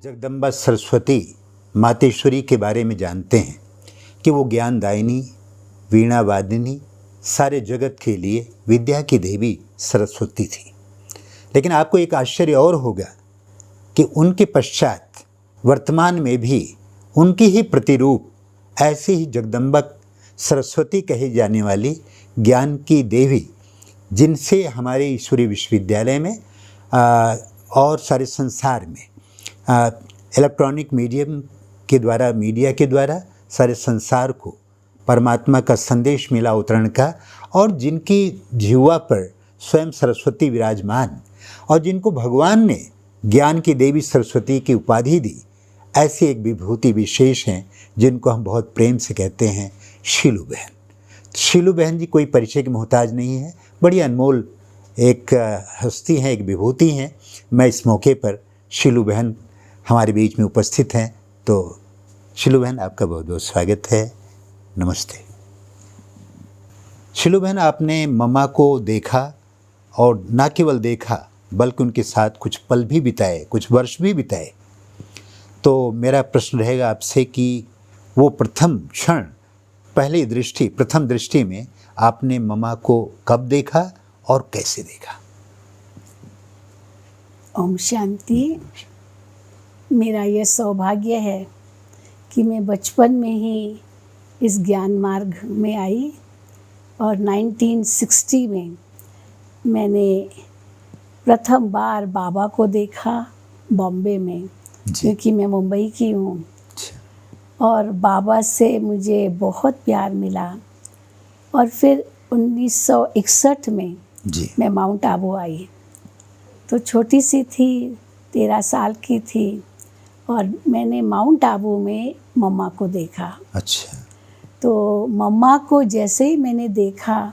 जगदम्बा सरस्वती मातेश्वरी के बारे में जानते हैं कि वो ज्ञानदायिनी, वीणा वादिनी, सारे जगत के लिए विद्या की देवी सरस्वती थी। लेकिन आपको एक आश्चर्य और होगा कि उनके पश्चात वर्तमान में भी उनकी ही प्रतिरूप ऐसी ही जगदम्बा सरस्वती कही जाने वाली ज्ञान की देवी, जिनसे हमारे ईश्वरीय विश्वविद्यालय में और सारे संसार में इलेक्ट्रॉनिक मीडियम के द्वारा, मीडिया के द्वारा सारे संसार को परमात्मा का संदेश मिला अवतरण का, और जिनकी जिह्वा पर स्वयं सरस्वती विराजमान और जिनको भगवान ने ज्ञान की देवी सरस्वती की उपाधि दी, ऐसी एक विभूति विशेष हैं जिनको हम बहुत प्रेम से कहते हैं शीलू बहन। शीलू बहन जी कोई परिचय की मोहताज नहीं है, बड़ी अनमोल एक हस्ती हैं, एक विभूति हैं। मैं इस मौके पर शीलू बहन हमारे बीच में उपस्थित हैं, तो शीलू बहन आपका बहुत बहुत स्वागत है। नमस्ते। शीलू बहन, आपने मम्मा को देखा और ना केवल देखा बल्कि उनके साथ कुछ पल भी बिताए, कुछ वर्ष भी बिताए। तो मेरा प्रश्न रहेगा आपसे कि वो प्रथम क्षण, पहली दृष्टि, प्रथम दृष्टि में आपने मम्मा को कब देखा और कैसे देखा? ओम शांति। मेरा यह सौभाग्य है कि मैं बचपन में ही इस ज्ञान मार्ग में आई और 1960 में मैंने प्रथम बार बाबा को देखा बॉम्बे में, क्योंकि मैं मुंबई की हूँ। और बाबा से मुझे बहुत प्यार मिला और फिर 1961 में मैं माउंट आबू आई। तो छोटी सी थी, 13 साल की थी, और मैंने माउंट आबू में मम्मा को देखा। अच्छा। तो मम्मा को जैसे ही मैंने देखा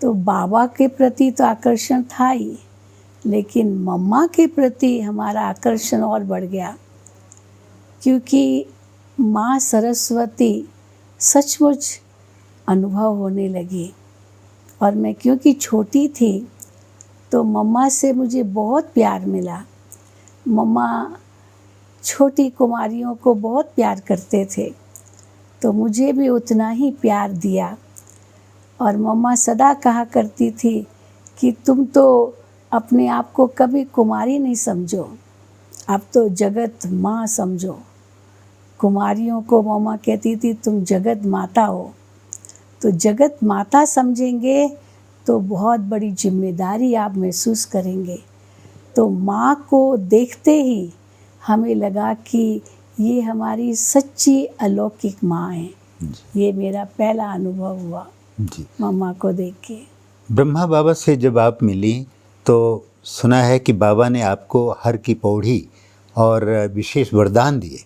तो बाबा के प्रति तो आकर्षण था ही, लेकिन मम्मा के प्रति हमारा आकर्षण और बढ़ गया, क्योंकि माँ सरस्वती सचमुच अनुभव होने लगी। और मैं क्योंकि छोटी थी तो मम्मा से मुझे बहुत प्यार मिला। मम्मा छोटी कुमारियों को बहुत प्यार करते थे, तो मुझे भी उतना ही प्यार दिया। और मम्मा सदा कहा करती थी कि तुम तो अपने आप को कभी कुमारी नहीं समझो, अब तो जगत माँ समझो। कुमारियों को मम्मा कहती थी तुम जगत माता हो, तो जगत माता समझेंगे तो बहुत बड़ी जिम्मेदारी आप महसूस करेंगे। तो माँ को देखते ही हमें लगा कि ये हमारी सच्ची अलौकिक माँ है। ये मेरा पहला अनुभव हुआ मम्मा को देख के। ब्रह्मा बाबा से जब आप मिली तो सुना है कि बाबा ने आपको हर की पौड़ी और विशेष वरदान दिए।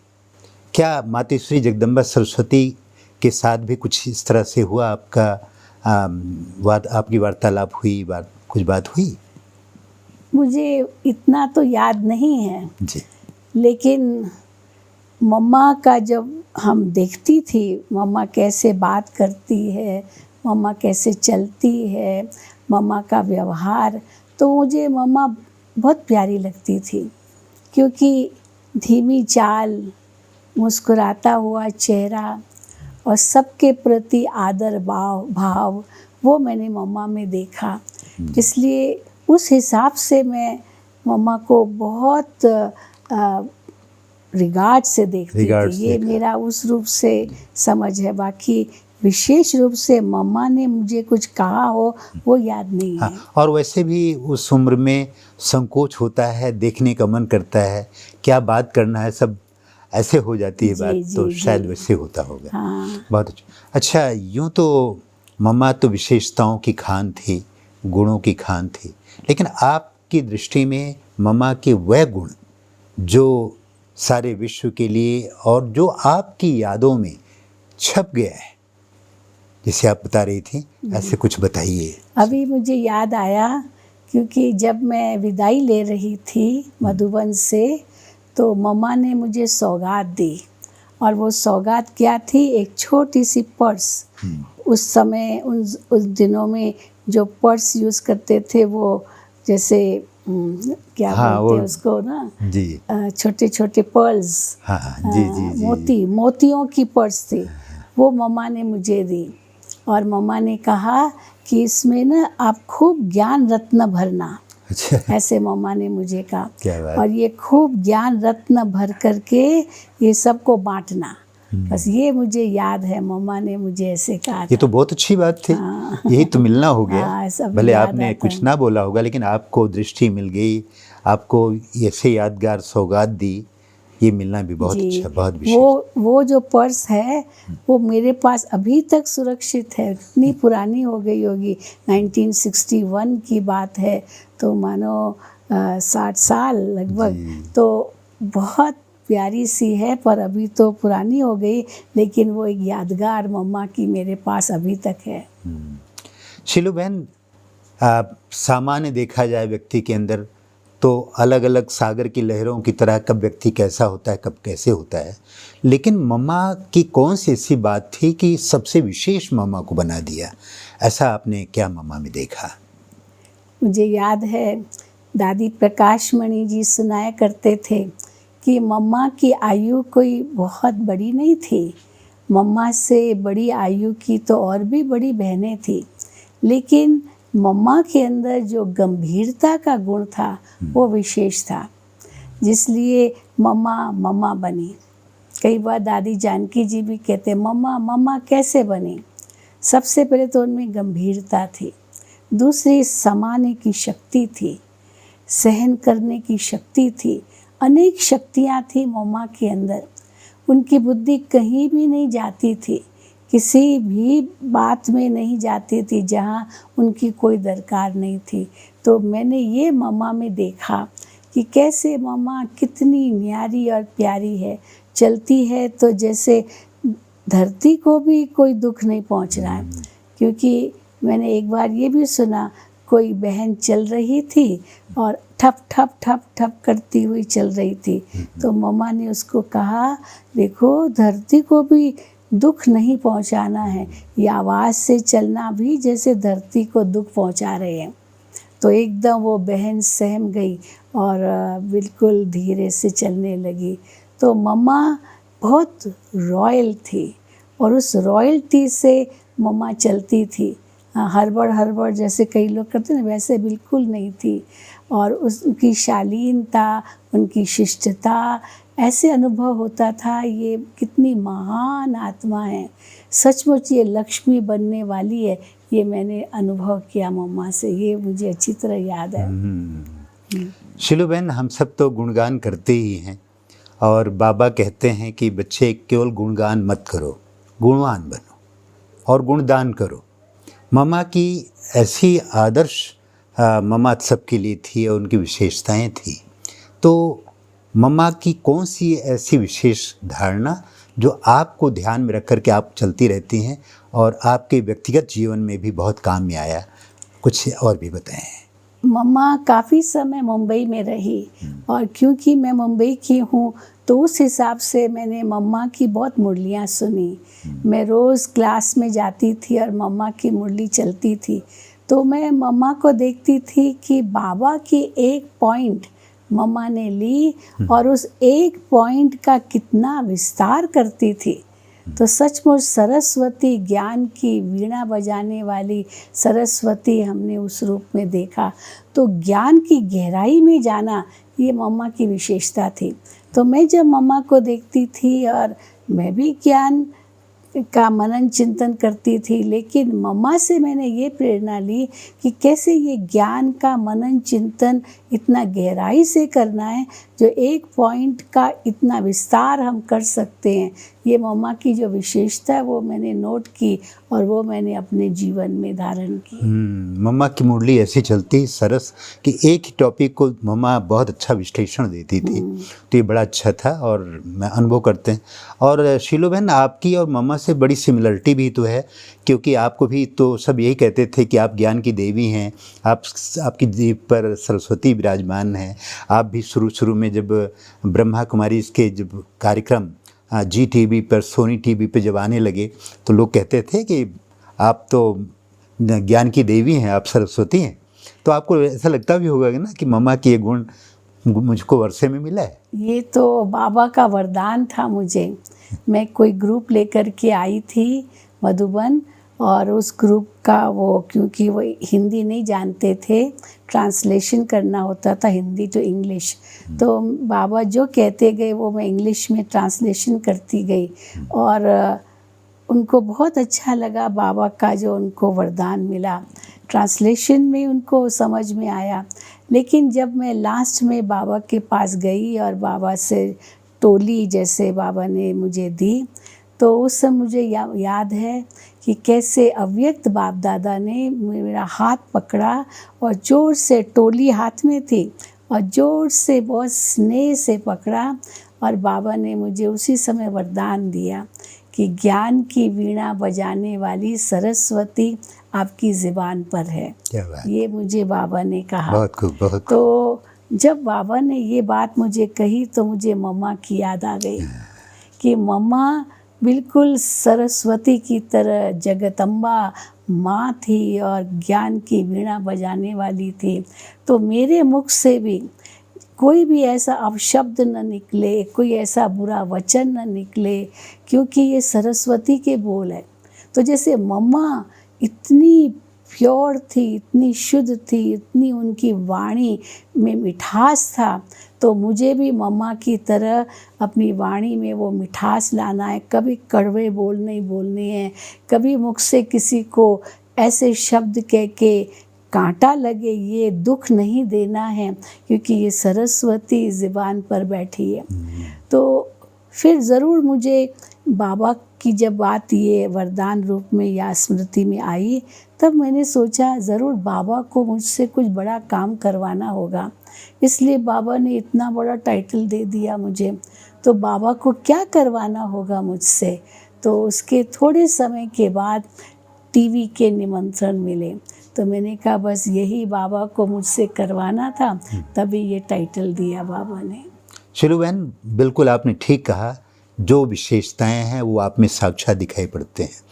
क्या मातेश्वरी जगदम्बा सरस्वती के साथ भी कुछ इस तरह से हुआ? आपकी वार्तालाप हुई, कुछ बात हुई? मुझे इतना तो याद नहीं है जी, लेकिन मम्मा का जब हम देखती थी, मम्मा कैसे बात करती है, मम्मा कैसे चलती है, मम्मा का व्यवहार, तो मुझे मम्मा बहुत प्यारी लगती थी। क्योंकि धीमी चाल, मुस्कुराता हुआ चेहरा और सबके प्रति आदर भाव वो मैंने मम्मा में देखा। इसलिए उस हिसाब से मैं मम्मा को बहुत रिगार्ड से देखती थी। ये मेरा उस रूप से समझ है। बाकी विशेष रूप से मम्मा ने मुझे कुछ कहा हो वो याद नहीं है। और वैसे भी उस उम्र में संकोच होता है, देखने का मन करता है, क्या बात करना है, सब ऐसे हो जाती है बात। तो शायद वैसे होता होगा। हाँ। बहुत अच्छा। यूँ तो मम्मा तो विशेषताओं की खान थी, गुणों की खान थी, लेकिन आपकी दृष्टि में मम्मा के वह गुण जो सारे विश्व के लिए और जो आपकी यादों में छप गया है, जैसे आप बता रही थी, ऐसे कुछ बताइए। अभी मुझे याद आया, क्योंकि जब मैं विदाई ले रही थी मधुबन से, तो मम्मा ने मुझे सौगात दी। और वो सौगात क्या थी? एक छोटी सी पर्स। उस समय उस दिनों में जो पर्स यूज़ करते थे वो जैसे क्या हाँ, बोलते हैं वो उसको ना, जी, छोटे छोटे पर्ल्स, हाँ हाँ, जी जी जी। मोतियों की पर्स थी, वो मम्मा ने मुझे दी। और मम्मा ने कहा कि इसमें ना आप खूब ज्ञान रत्न भरना, अच्छा, ऐसे मम्मा ने मुझे कहा। क्या बात। और ये खूब ज्ञान रत्न भर करके ये सबको बांटना, बस ये मुझे याद है, मम्मा ने मुझे ऐसे कहा ये था। तो बहुत अच्छी बात थी। हाँ। यही तो मिलना हो गया। हाँ, सब भले याद आपने आता कुछ है। ना बोला होगा, लेकिन आपको दृष्टि मिल गई, आपको ऐसे यादगार सौगात दी, ये मिलना भी बहुत जी, अच्छा, बहुत विशेष। वो जो पर्स है वो मेरे पास अभी तक सुरक्षित है। इतनी पुरानी हो गई होगी, 1961 की बात है, तो मानो 60 साल लगभग। जी। तो बहुत प्यारी सी है, पर अभी तो पुरानी हो गई, लेकिन वो एक यादगार मम्मा की मेरे पास अभी तक है। शीलू बहन, सामान्य देखा जाए व्यक्ति के अंदर तो अलग अलग सागर की लहरों की तरह कब व्यक्ति कैसा होता है, कब कैसे होता है, लेकिन मम्मा की कौन सी ऐसी बात थी कि सबसे विशेष मम्मा को बना दिया? ऐसा आपने क्या मम्मा में देखा? मुझे याद है दादी प्रकाश मणि जी सुनाया करते थे कि मम्मा की आयु कोई बहुत बड़ी नहीं थी। मम्मा से बड़ी आयु की तो और भी बड़ी बहनें थी, लेकिन मम्मा के अंदर जो गंभीरता का गुण था वो विशेष था, जिसलिए मम्मा मम्मा बनी। कई बार दादी जानकी जी भी कहते, मम्मा मम्मा कैसे बनी? सबसे पहले तो उनमें गंभीरता थी, दूसरी समाने की शक्ति थी, सहन करने की शक्ति थी, अनेक शक्तियाँ थी मम्मा के अंदर। उनकी बुद्धि कहीं भी नहीं जाती थी, किसी भी बात में नहीं जाती थी जहाँ उनकी कोई दरकार नहीं थी। तो मैंने ये मम्मा में देखा कि कैसे मम्मा कितनी न्यारी और प्यारी है, चलती है तो जैसे धरती को भी कोई दुख नहीं पहुँच रहा है। क्योंकि मैंने एक बार ये भी सुना, कोई बहन चल रही थी और ठप ठप ठप ठप करती हुई चल रही थी, तो मम्मा ने उसको कहा, देखो धरती को भी दुख नहीं पहुंचाना है, ये आवाज़ से चलना भी जैसे धरती को दुख पहुंचा रहे हैं। तो एकदम वो बहन सहम गई और बिल्कुल धीरे से चलने लगी। तो मम्मा बहुत रॉयल थी और उस रॉयल्टी से मम्मा चलती थी। हड़बड़ हड़बड़ जैसे कई लोग करते हैं, वैसे बिल्कुल नहीं थी। और उनकी शालीनता, उनकी शिष्टता, ऐसे अनुभव होता था ये कितनी महान आत्मा है, सचमुच ये लक्ष्मी बनने वाली है। ये मैंने अनुभव किया मम्मा से, ये मुझे अच्छी तरह याद है। शीलू बहन, हम सब तो गुणगान करते ही हैं, और बाबा कहते हैं कि बच्चे केवल गुणगान मत करो, गुणवान बनो और गुणदान करो। मम्मा की ऐसी आदर्श मम्मा सबके लिए थी और उनकी विशेषताएं थी। तो मम्मा की कौन सी ऐसी विशेष धारणा जो आपको ध्यान में रख कर के आप चलती रहती हैं और आपके व्यक्तिगत जीवन में भी बहुत काम में आया? कुछ और भी बताएं। मम्मा काफ़ी समय मुंबई में रही, और क्योंकि मैं मुंबई की हूँ तो उस हिसाब से मैंने मम्मा की बहुत मुरलियाँ सुनी। मैं रोज़ क्लास में जाती थी और मम्मा की मुरली चलती थी, तो मैं मम्मा को देखती थी कि बाबा की एक पॉइंट मम्मा ने ली और उस एक पॉइंट का कितना विस्तार करती थी। तो सचमुच सरस्वती, ज्ञान की वीणा बजाने वाली सरस्वती हमने उस रूप में देखा। तो ज्ञान की गहराई में जाना, ये मम्मा की विशेषता थी। तो मैं जब मम्मा को देखती थी और मैं भी ज्ञान का मनन चिंतन करती थी, लेकिन मम्मा से मैंने ये प्रेरणा ली कि कैसे ये ज्ञान का मनन चिंतन इतना गहराई से करना है, जो एक पॉइंट का इतना विस्तार हम कर सकते हैं। ये मम्मा की जो विशेषता है वो मैंने नोट की और वो मैंने अपने जीवन में धारण की। मम्मा की मुरली ऐसी चलती सरस कि एक ही टॉपिक को मम्मा बहुत अच्छा विश्लेषण देती थी। तो ये बड़ा अच्छा था और मैं अनुभव करते हैं। और शीलो बहन, आपकी और मम्मा से बड़ी सिमिलरिटी भी तो है, क्योंकि आपको भी तो सब यही कहते थे कि आप ज्ञान की देवी हैं, आपकी जीभ पर सरस्वती विराजमान है। आप भी शुरू में जब ब्रह्मा कुमारी इसके जब कार्यक्रम जी टीवी पर, सोनी टीवी पर जब आने लगे, तो लोग कहते थे कि आप तो ज्ञान की देवी हैं, आप सरस्वती हैं। तो आपको ऐसा लगता भी होगा ना कि मम्मा की ये गुण मुझको वर्षे में मिला है। ये तो बाबा का वरदान था मुझे। मैं कोई ग्रुप लेकर के आई थी मधुबन, और उस ग्रुप का वो, क्योंकि वो हिंदी नहीं जानते थे, ट्रांसलेशन करना होता था हिंदी टू इंग्लिश, तो बाबा जो कहते गए वो मैं इंग्लिश में ट्रांसलेशन करती गई, और उनको बहुत अच्छा लगा बाबा का जो उनको वरदान मिला। ट्रांसलेशन में उनको समझ में आया, लेकिन जब मैं लास्ट में बाबा के पास गई और बाबा से टोली जैसे बाबा ने मुझे दी, तो उस समय मुझे याद है कि कैसे अव्यक्त बाप दादा ने मेरा हाथ पकड़ा और ज़ोर से, टोली हाथ में थी, और ज़ोर से बहुत स्नेह से पकड़ा, और बाबा ने मुझे उसी समय वरदान दिया कि ज्ञान की वीणा बजाने वाली सरस्वती आपकी ज़ुबान पर है। क्या बात। ये मुझे बाबा ने कहा। बहुत खूब, बहुत खूब। तो जब बाबा ने ये बात मुझे कही तो मुझे मम्मा की याद आ गई कि मम्मा बिल्कुल सरस्वती की तरह जगदम्बा माँ थी और ज्ञान की वीणा बजाने वाली थी। तो मेरे मुख से भी कोई भी ऐसा अपशब्द न निकले, कोई ऐसा बुरा वचन न निकले, क्योंकि ये सरस्वती के बोल है। तो जैसे मम्मा इतनी प्योर थी, इतनी शुद्ध थी, इतनी उनकी वाणी में मिठास था, तो मुझे भी मम्मा की तरह अपनी वाणी में वो मिठास लाना है। कभी कड़वे बोल नहीं बोलने हैं, कभी मुख से किसी को ऐसे शब्द कह के कांटा लगे ये दुख नहीं देना है, क्योंकि ये सरस्वती ज़ुबान पर बैठी है। तो फिर ज़रूर मुझे बाबा की जब बात ये वरदान रूप में या स्मृति में आई, तब मैंने सोचा ज़रूर बाबा को मुझसे कुछ बड़ा काम करवाना होगा, इसलिए बाबा ने इतना बड़ा टाइटल दे दिया मुझे, तो बाबा को क्या करवाना होगा मुझसे। तो उसके थोड़े समय के बाद टीवी के निमंत्रण मिले, तो मैंने कहा बस यही बाबा को मुझसे करवाना था, तभी ये टाइटल दिया बाबा ने। शिलू बहन, बिल्कुल आपने ठीक कहा, जो विशेषताएं हैं वो आप में साक्षात दिखाई पड़ते हैं।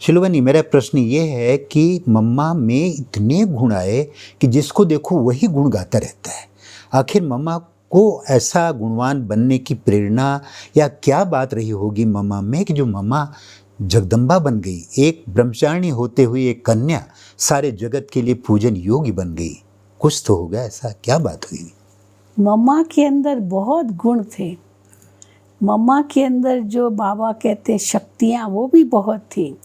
शिलू बहन, मेरा प्रश्न ये है कि मम्मा में इतने गुण आए कि जिसको देखो वही गुण गाता रहता है। आखिर मम्मा को ऐसा गुणवान बनने की प्रेरणा या क्या बात रही होगी मम्मा में कि जो मम्मा जगदम्बा बन गई, एक ब्रह्मचारिणी होते हुए एक कन्या सारे जगत के लिए पूजन योग्य बन गई? कुछ तो होगा ऐसा, क्या बात हुई? मम्मा के अंदर बहुत गुण थे। मम्मा के अंदर जो बाबा कहते हैं शक्तियाँ, वो भी बहुत थी।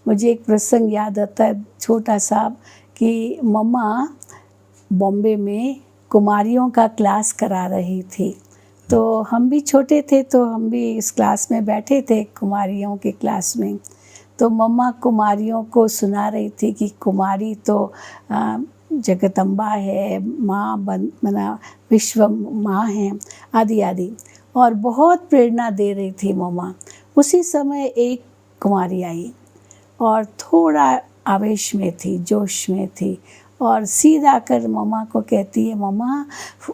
मुझे एक प्रसंग याद आता है छोटा सा, कि मम्मा बॉम्बे में कुमारियों का क्लास करा रही थी, तो हम भी छोटे थे, तो हम भी इस क्लास में बैठे थे कुमारियों के क्लास में। तो मम्मा कुमारियों को सुना रही थी कि कुमारी तो जगदम्बा है, माँ बना विश्व माँ है, आदि आदि, और बहुत प्रेरणा दे रही थी मम्मा। उसी समय एक कुमारी आई और थोड़ा आवेश में थी, जोश में थी, और सीधा कर मम्मा को कहती है, मम्मा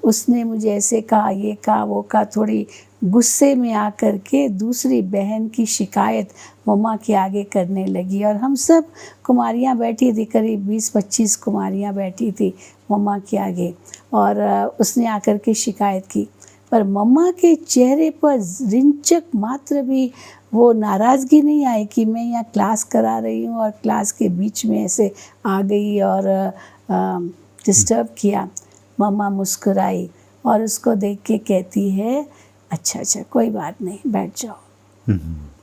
उसने मुझे ऐसे कहा, ये कहा, वो कहा, थोड़ी गुस्से में आकर के दूसरी बहन की शिकायत मम्मा के आगे करने लगी। और हम सब कुमारियाँ बैठी थी, करीब 20-25 कुमारियाँ बैठी थी मम्मा के आगे, और उसने आकर के शिकायत की। पर मम्मा के चेहरे पर रिंचक मात्र भी वो नाराज़गी नहीं आई कि मैं यहाँ क्लास करा रही हूँ और क्लास के बीच में ऐसे आ गई और डिस्टर्ब किया। मम्मा मुस्कुराई और उसको देख के कहती है, अच्छा अच्छा कोई बात नहीं, बैठ जाओ,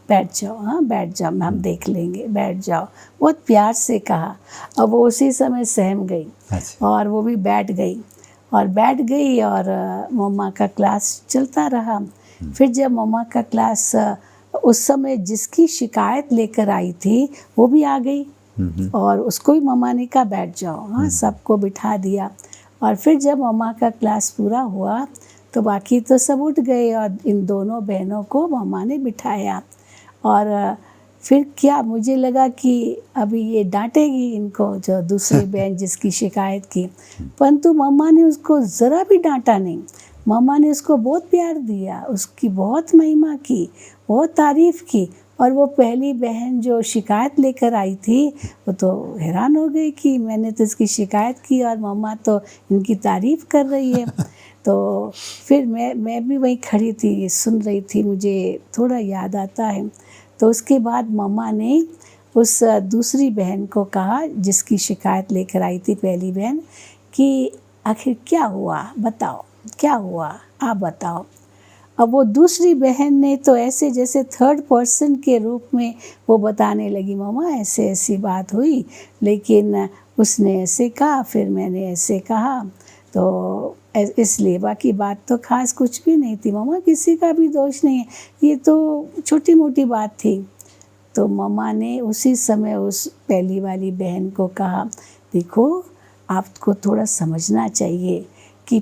बैठ जाओ, हाँ बैठ जाओ, हम देख लेंगे, बैठ जाओ। बहुत प्यार से कहा, और वो उसी समय सहम गई और वो भी बैठ गई और मम्मा का क्लास चलता रहा। फिर जब मम्मा का क्लास उस समय जिसकी शिकायत लेकर आई थी वो भी आ गई, और उसको भी मम्मा ने कहा बैठ जाओ, हाँ सबको बिठा दिया। और फिर जब मम्मा का क्लास पूरा हुआ तो बाकी तो सब उठ गए और इन दोनों बहनों को मम्मा ने बिठाया। और फिर क्या, मुझे लगा कि अभी ये डांटेगी इनको, जो दूसरी बहन जिसकी शिकायत की, परंतु मम्मा ने उसको ज़रा भी डांटा नहीं। मम्मा ने उसको बहुत प्यार दिया, उसकी बहुत महिमा की, बहुत तारीफ़ की, और वो पहली बहन जो शिकायत लेकर आई थी वो तो हैरान हो गई कि मैंने तो इसकी शिकायत की और मम्मा तो इनकी तारीफ़ कर रही है। तो फिर मैं भी वहीं खड़ी थी, सुन रही थी, मुझे थोड़ा याद आता है। तो उसके बाद मम्मा ने उस दूसरी बहन को कहा जिसकी शिकायत लेकर आई थी पहली बहन कि आखिर क्या हुआ, बताओ क्या हुआ, आप बताओ। अब वो दूसरी बहन ने तो ऐसे जैसे थर्ड पर्सन के रूप में वो बताने लगी, मम्मा ऐसे ऐसी बात हुई, लेकिन उसने ऐसे कहा, फिर मैंने ऐसे कहा, तो इसलिए बाकी बात तो खास कुछ भी नहीं थी मम्मा, किसी का भी दोष नहीं है, ये तो छोटी मोटी बात थी। तो मम्मा ने उसी समय उस पहली वाली बहन को कहा, देखो आपको थोड़ा समझना चाहिए कि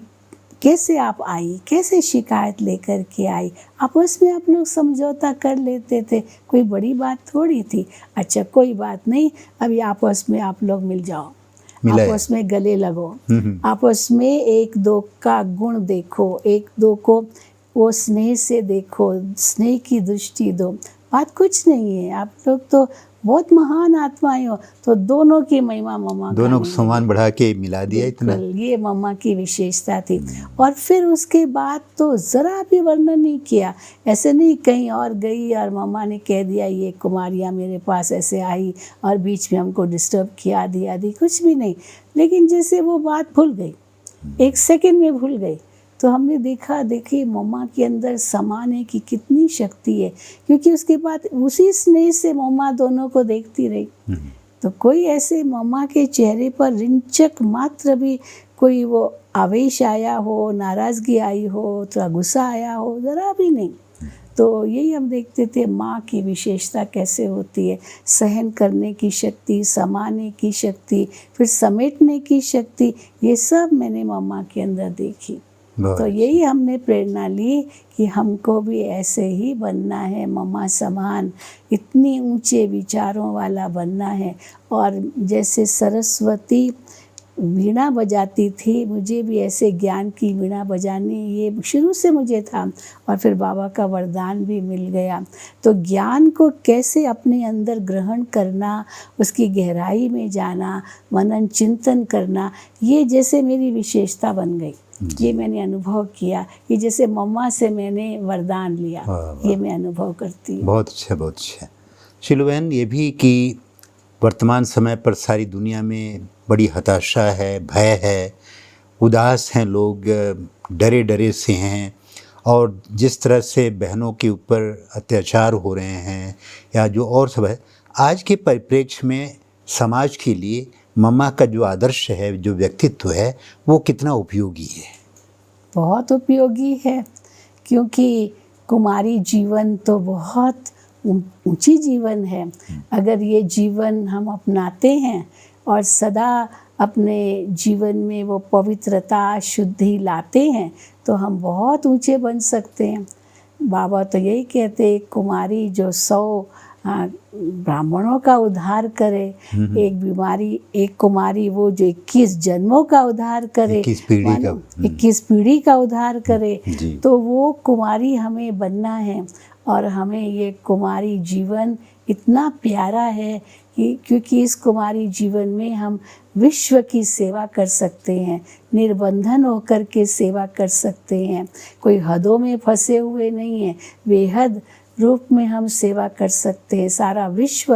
कैसे आप आई, कैसे शिकायत लेकर के आई, आपस में आप लोग समझौता कर लेते थे, कोई बड़ी बात थोड़ी थी। अच्छा कोई बात नहीं, अभी आपस में आप लोग मिल जाओ, आपस में गले लगो, आपस में एक दो का गुण देखो, एक दो को वो स्नेह से देखो, स्नेह की दृष्टि दो, बात कुछ नहीं है, आप लोग तो बहुत महान आत्माएं हो। तो दोनों की महिमा मम्मा दोनों को सम्मान बढ़ा के मिला दिया इतना। ये मम्मा की विशेषता थी। और फिर उसके बाद तो ज़रा भी वर्णन नहीं किया, ऐसे नहीं कहीं और गई और मम्मा ने कह दिया ये कुमारियाँ मेरे पास ऐसे आई और बीच में हमको डिस्टर्ब किया दिया दी, कुछ भी नहीं। लेकिन जैसे वो बात भूल गई, एक सेकंड में भूल गई। तो हमने देखा, देखिए मम्मा के अंदर समाने की कितनी शक्ति है, क्योंकि उसके बाद उसी स्नेह से मम्मा दोनों को देखती रही। तो कोई ऐसे मम्मा के चेहरे पर रिंचक मात्र भी कोई वो आवेश आया हो, नाराज़गी आई हो, थोड़ा गुस्सा आया हो, ज़रा भी नहीं। तो यही हम देखते थे माँ की विशेषता कैसे होती है, सहन करने की शक्ति, समाने की शक्ति, फिर समेटने की शक्ति, ये सब मैंने मम्मा के अंदर देखी। तो यही हमने प्रेरणा ली कि हमको भी ऐसे ही बनना है, मम्मा समान, इतनी ऊंचे विचारों वाला बनना है। और जैसे सरस्वती वीणा बजाती थी, मुझे भी ऐसे ज्ञान की वीणा बजानी, ये शुरू से मुझे था और फिर बाबा का वरदान भी मिल गया। तो ज्ञान को कैसे अपने अंदर ग्रहण करना, उसकी गहराई में जाना, मनन चिंतन करना, ये जैसे मेरी विशेषता बन गई। ये मैंने अनुभव किया कि जैसे मम्मा से मैंने वरदान लिया, ये मैं अनुभव करती हूँ। बहुत अच्छा, बहुत अच्छा। शीलू बहन, ये भी कि वर्तमान समय पर सारी दुनिया में बड़ी हताशा है, भय है, उदास हैं लोग, डरे डरे से हैं, और जिस तरह से बहनों के ऊपर अत्याचार हो रहे हैं या जो और सब है, आज के परिप्रेक्ष्य में समाज के लिए मम्मा का जो आदर्श है, जो व्यक्तित्व है, वो कितना उपयोगी है? बहुत उपयोगी है, क्योंकि कुमारी जीवन तो बहुत ऊंची जीवन है। अगर ये जीवन हम अपनाते हैं और सदा अपने जीवन में वो पवित्रता, शुद्धि लाते हैं, तो हम बहुत ऊंचे बन सकते हैं। बाबा तो यही कहते, कुमारी जो 100 ब्राह्मणों का उद्धार करे, एक बीमारी, एक कुमारी वो जो 21 जन्मों का उद्धार करे, 21 पीढ़ी का उद्धार करे। तो वो कुमारी हमें बनना है। और हमें ये कुमारी जीवन इतना प्यारा है कि क्योंकि इस कुमारी जीवन में हम विश्व की सेवा कर सकते हैं, निर्बंधन होकर के सेवा कर सकते हैं, कोई हदों में फंसे हुए नहीं हैं, बेहद रूप में हम सेवा कर सकते हैं। सारा विश्व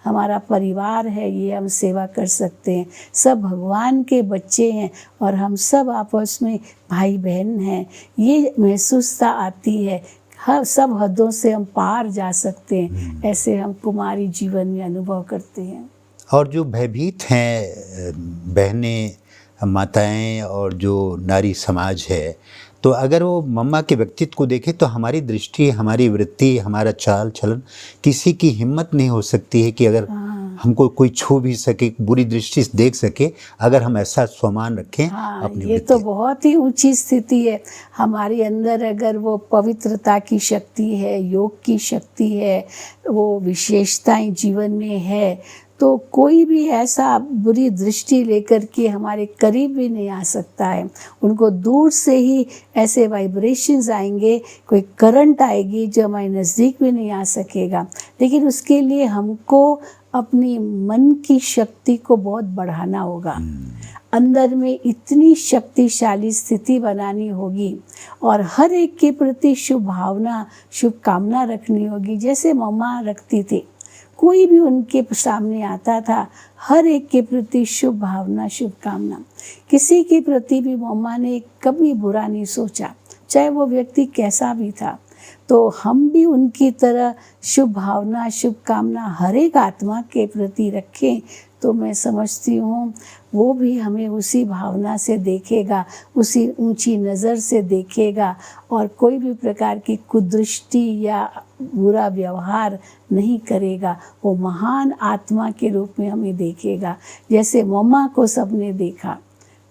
हमारा परिवार है, ये हम सेवा कर सकते हैं। सब भगवान के बच्चे हैं और हम सब आपस में भाई बहन हैं। ये महसूसता आती है, हर सब हदों से हम पार जा सकते हैं, ऐसे हम कुमारी जीवन में अनुभव करते हैं। और जो भयभीत हैं बहनें, माताएं और जो नारी समाज है, तो अगर वो मम्मा के व्यक्तित्व को देखे तो हमारी दृष्टि, हमारी वृत्ति, हमारा चाल चलन, किसी की हिम्मत नहीं हो सकती है कि अगर हमको कोई छू भी सके, बुरी दृष्टि से देख सके, अगर हम ऐसा स्वमान रखें अपनी ये तो बहुत ही ऊंची स्थिति है। हमारे अंदर अगर वो पवित्रता की शक्ति है, योग की शक्ति है, वो विशेषताएं जीवन में है, तो कोई भी ऐसा बुरी दृष्टि लेकर के हमारे करीब भी नहीं आ सकता है। उनको दूर से ही ऐसे वाइब्रेशंस आएंगे, कोई करंट आएगी जो हमारे नज़दीक भी नहीं आ सकेगा। लेकिन उसके लिए हमको अपनी मन की शक्ति को बहुत बढ़ाना होगा, अंदर में इतनी शक्तिशाली स्थिति बनानी होगी और हर एक के प्रति शुभ भावना, शुभकामना रखनी होगी। जैसे मम्मा रखती थी, कोई भी उनके सामने आता था, हर एक के प्रति शुभ भावना, शुभकामना। किसी के प्रति भी मम्मा ने कभी बुरा नहीं सोचा, चाहे वो व्यक्ति कैसा भी था। तो हम भी उनकी तरह शुभ भावना, शुभकामना हर एक आत्मा के प्रति रखें, तो मैं समझती हूँ वो भी हमें उसी भावना से देखेगा, उसी ऊंची नज़र से देखेगा और कोई भी प्रकार की कुदृष्टि या बुरा व्यवहार नहीं करेगा। वो महान आत्मा के रूप में हमें देखेगा। जैसे मम्मा को सबने देखा,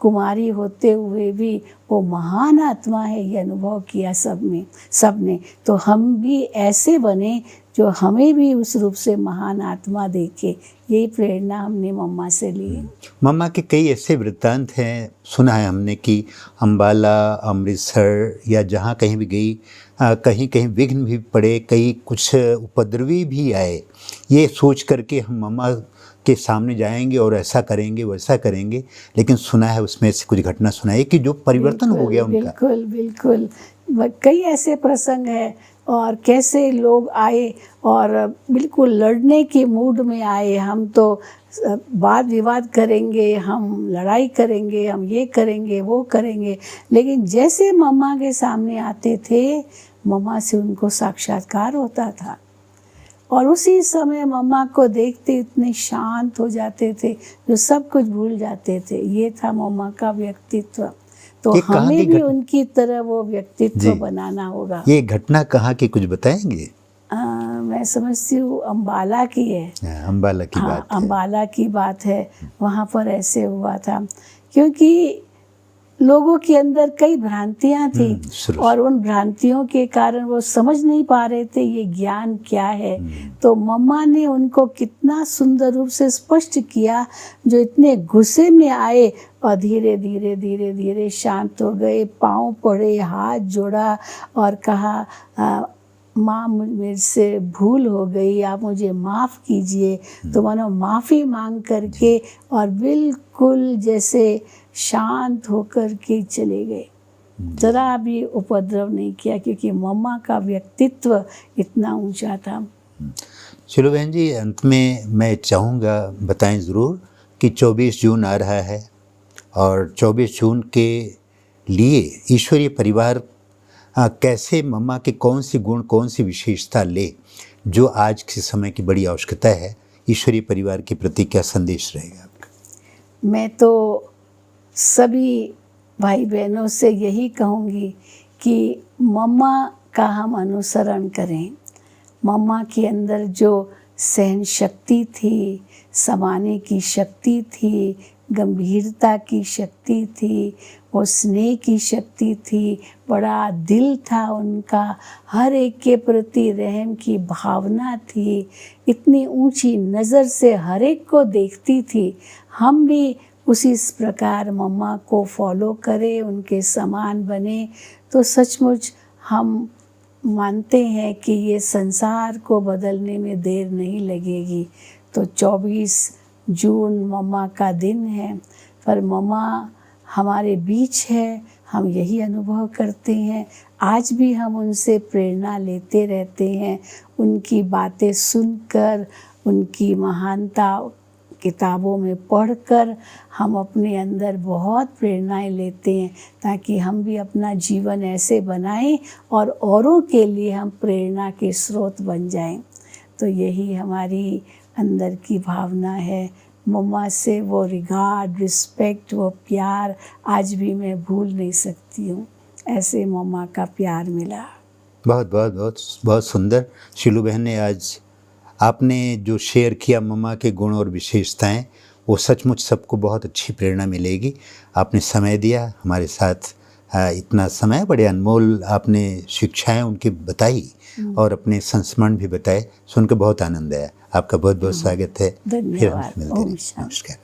कुमारी होते हुए भी वो महान आत्मा है, ये अनुभव किया सबने। तो हम भी ऐसे बने जो हमें भी उस रूप से महान आत्मा देखे। यही प्रेरणा हमने मम्मा से ली। मम्मा के कई ऐसे वृत्तांत हैं, सुना है हमने कि अम्बाला, अमृतसर या जहाँ कहीं भी गई, कहीं कहीं विघ्न भी पड़े, कई कुछ उपद्रवी भी आए। ये सोच करके हम मम्मा के सामने जाएंगे और ऐसा करेंगे, वैसा करेंगे, लेकिन सुना है उसमें से कुछ घटना सुनाई कि जो परिवर्तन हो गया उनका। बिल्कुल बिल्कुल, कई ऐसे प्रसंग हैं और कैसे लोग आए और बिल्कुल लड़ने के मूड में आए। हम तो वाद विवाद करेंगे, हम लड़ाई करेंगे, हम ये करेंगे, वो करेंगे, लेकिन जैसे मम्मा के सामने आते थे, मम्मा से उनको साक्षात्कार होता था और उसी समय मम्मा को देखते इतने शांत हो जाते थे, जो सब कुछ भूल जाते थे। ये था मम्मा का व्यक्तित्व। तो हमें भी उनकी तरह वो व्यक्तित्व बनाना होगा। ये घटना कहाँ की, कुछ बताएंगे? मैं समझती हूँ अम्बाला की है। अम्बाला की बात है। अम्बाला की बात है। वहाँ पर ऐसे हुआ था क्योंकि लोगों के अंदर कई भ्रांतियाँ थी और उन भ्रांतियों के कारण वो समझ नहीं पा रहे थे ये ज्ञान क्या है। तो मम्मा ने उनको कितना सुंदर रूप से स्पष्ट किया, जो इतने गुस्से में आए और धीरे धीरे धीरे धीरे शांत हो गए, पाँव पड़े, हाथ जोड़ा और कहा, माँ मेरे से भूल हो गई, आप मुझे माफ़ कीजिए। तो मानो माफ़ी मांग करके और बिल्कुल जैसे शांत होकर के चले गए, जरा भी उपद्रव नहीं किया, क्योंकि मम्मा का व्यक्तित्व इतना ऊंचा था। चलो बहन जी, अंत में मैं चाहूँगा बताएं ज़रूर कि 24 जून आ रहा है और 24 जून के लिए ईश्वरीय परिवार कैसे मम्मा के कौन सी गुण, कौन सी विशेषता ले, जो आज के समय की बड़ी आवश्यकता है, ईश्वरीय परिवार के प्रति क्या संदेश रहेगा आपका? मैं तो सभी भाई बहनों से यही कहूँगी कि मम्मा का हम अनुसरण करें। मम्मा के अंदर जो सहन शक्ति थी, समाने की शक्ति थी, गंभीरता की शक्ति थी, वो स्नेह की शक्ति थी, बड़ा दिल था उनका, हर एक के प्रति रहम की भावना थी, इतनी ऊंची नज़र से हर एक को देखती थी। हम भी उसी प्रकार मम्मा को फॉलो करें, उनके समान बने, तो सचमुच हम मानते हैं कि ये संसार को बदलने में देर नहीं लगेगी। तो 24 जून मम्मा का दिन है, पर मम्मा हमारे बीच है, हम यही अनुभव करते हैं। आज भी हम उनसे प्रेरणा लेते रहते हैं, उनकी बातें सुनकर, उनकी महानता किताबों में पढ़कर हम अपने अंदर बहुत प्रेरणाएं लेते हैं, ताकि हम भी अपना जीवन ऐसे बनाएं और औरों के लिए हम प्रेरणा के स्रोत बन जाएं। तो यही हमारी अंदर की भावना है। मम्मा से वो रिगार्ड, रिस्पेक्ट, वो प्यार आज भी मैं भूल नहीं सकती हूँ। ऐसे मम्मा का प्यार मिला। बहुत बहुत बहुत बहुत सुंदर शीलू बहन ने आज आपने जो शेयर किया मम्मा के गुण और विशेषताएं, वो सचमुच सबको बहुत अच्छी प्रेरणा मिलेगी। आपने समय दिया हमारे साथ, इतना समय, बड़े अनमोल आपने शिक्षाएं उनकी बताई और अपने संस्मरण भी बताए, सुनकर बहुत आनंद आया। आपका बहुत बहुत स्वागत है। फिर हम धन्यवाद। मिलते ओम हैं। शांति। नमस्कार।